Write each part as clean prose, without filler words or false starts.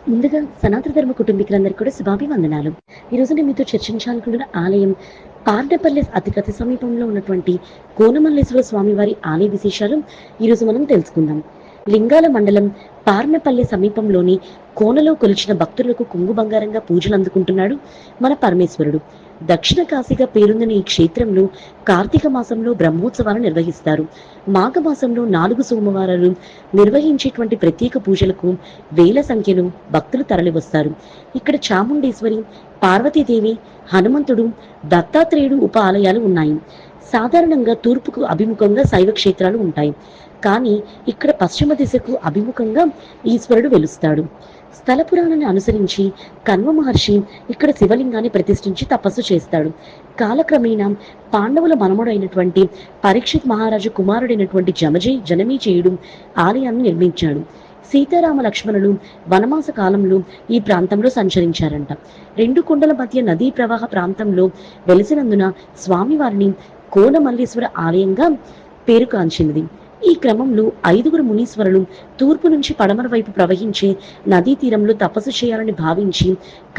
ముందుగా సనాతన ధర్మ కుటుంబీకులందరికీ కూడా శుభాభివందనాలు. ఈరోజు నేను మీతో చర్చించాలనుకుంటున్న ఆలయం పార్నపల్లి అతి సమీపంలో ఉన్నటువంటి కోనమల్లేశ్వర స్వామివారి ఆలయ విశేషాలు ఈరోజు మనం తెలుసుకుందాం. లింగాల మండలం పార్నపల్లి సమీపంలోని కోనలో కొలిచిన భక్తులకు కొంగు బంగారంగా పూజలు అందుకుంటున్నాడు మన పరమేశ్వరుడు. దక్షిణ కాశీగా పేరొందిన ఈ క్షేత్రంలో కార్తీక మాసంలో బ్రహ్మోత్సవాలు నిర్వహిస్తారు. మాఘమాసంలో 4 సోమవారాలు నిర్వహించేటువంటి ప్రత్యేక పూజలకు వేల సంఖ్యలో భక్తులు తరలివస్తారు. ఇక్కడ చాముండేశ్వరి, పార్వతీదేవి, హనుమంతుడు, దత్తాత్రేయుడు ఉప ఆలయాలు ఉన్నాయి. సాధారణంగా తూర్పుకు అభిముఖంగా శైవ క్షేత్రాలు ఉంటాయి. కానీ ఇక్కడ పశ్చిమ దిశకు అభిముఖంగా ఈశ్వరుడు వెలుస్తాడు. స్థల పురాణాన్ని అనుసరించి కన్వ మహర్షి ఇక్కడ శివలింగాన్ని ప్రతిష్ఠించి తపస్సు చేస్తాడు. కాలక్రమేణా పాండవుల మనమడు అయినటువంటి పరీక్షిత్ మహారాజు కుమారుడైనటువంటి జనమేజయుడు ఆలయాన్ని నిర్మించాడు. సీతారామ లక్ష్మణులు వనమాస కాలంలో ఈ ప్రాంతంలో సంచరించారంట. 2 కొండల మధ్య నదీ ప్రవాహ ప్రాంతంలో వెలిసినందున స్వామివారిని కోనమల్లేశ్వర ఆలయంగా పేరుగాంచినది. ఈ క్రమంలో 5 మునీశ్వరులు తూర్పు నుంచి పడమర వైపు ప్రవహించే నదీ తీరంలో తపస్సు చేయాలని భావించి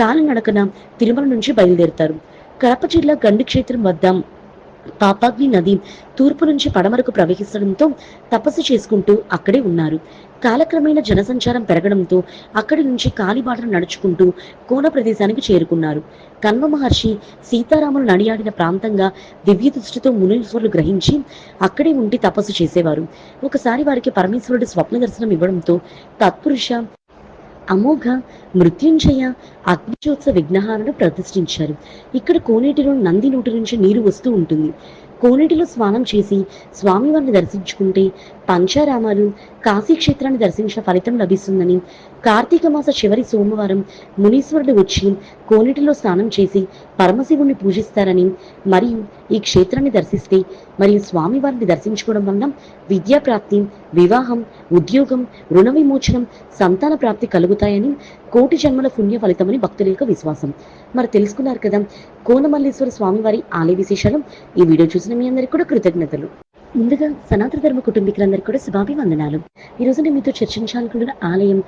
కాలినడకన తిరుమల నుంచి బయలుదేరుతారు. కడప జిల్లా గండి క్షేత్రం వద్ద పాపాగ్ని నది తూర్పు నుంచి పడమరకు ప్రవహించడంతో తపస్సు చేసుకుంటూ అక్కడే ఉన్నారు. కాలక్రమేణా జనసంచారం పెరగడంతో అక్కడి నుంచి కాలిబాటను నడుచుకుంటూ కోన ప్రదేశానికి చేరుకున్నారు. కన్వ మహర్షి సీతారాములు నడియాడిన ప్రాంతంగా దివ్య దృష్టితో మునీశ్వరులు గ్రహించి అక్కడే ఉండి తపస్సు చేసేవారు. ఒకసారి వారికి పరమేశ్వరుడు స్వప్న దర్శనం ఇవ్వడంతో తత్పురుష అమోఘ మృత్యుంజయ అగ్నిజోత్సవ విఘ్నహాలను ప్రతిష్ఠించారు. ఇక్కడ కోనేటిలో నంది నోటి నుంచి నీరు వస్తూ ఉంటుంది. కోనేటిలో స్నానం చేసి స్వామివారిని దర్శించుకుంటే పంచారామాలు, కాశీక్షేత్రాన్ని దర్శించిన ఫలితం లభిస్తుందని, కార్తీక మాస చివరి సోమవారం మునీశ్వరుడు వచ్చి కోనేటిలో స్నానం చేసి పరమశివుణ్ణి పూజిస్తారని, మరియు ఈ క్షేత్రాన్ని దర్శిస్తే మరియు స్వామివారిని దర్శించుకోవడం వల్ల విద్యాప్రాప్తి, వివాహం, ఉద్యోగం, రుణ విమోచనం, సంతాన ప్రాప్తి కలుగుతాయని, కోటి జన్మల పుణ్య ఫలితమని భక్తుల యొక్క విశ్వాసం. మరి తెలుసుకున్నారు కదా కోనమల్లేశ్వర స్వామివారి ఆలయ విశేషాలు. ఈ వీడియో చూసిన మీ అందరికీ కూడా కృతజ్ఞతలు. ముందుగా సనాతన ధర్మ కుటుంబీకులందరికీ కూడా శుభాభివందనాలు. ఈరోజు నేను మీతో చర్చించాలనుకుంటున్న ఆలయం